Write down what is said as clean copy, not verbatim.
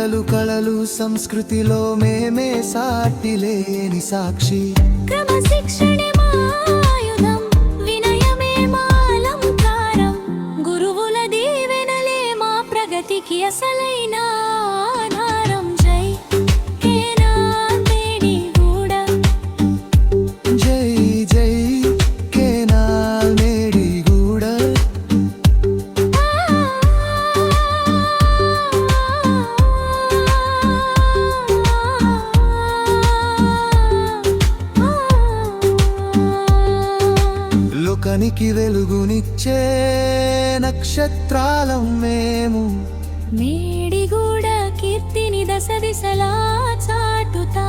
క్రీడలు కళలు సంస్కృతిలో మేమే సాటి లేని సాక్షి. క్రమశిక్షణే మా ఆయుధం, వినయమే మా అలంకారం, గురువుల దీవెనలే మా ప్రగతికి అసలైన ఆధారం. జై కేనాల్ మేడిగూడ, జై జై కేనాల్ మేడిగూడ. లోకానికి వెలుగునిచ్చే నక్షత్రాలం మేము. మేడిగూడ కీర్తిని దశ దిశలా చాటుతా.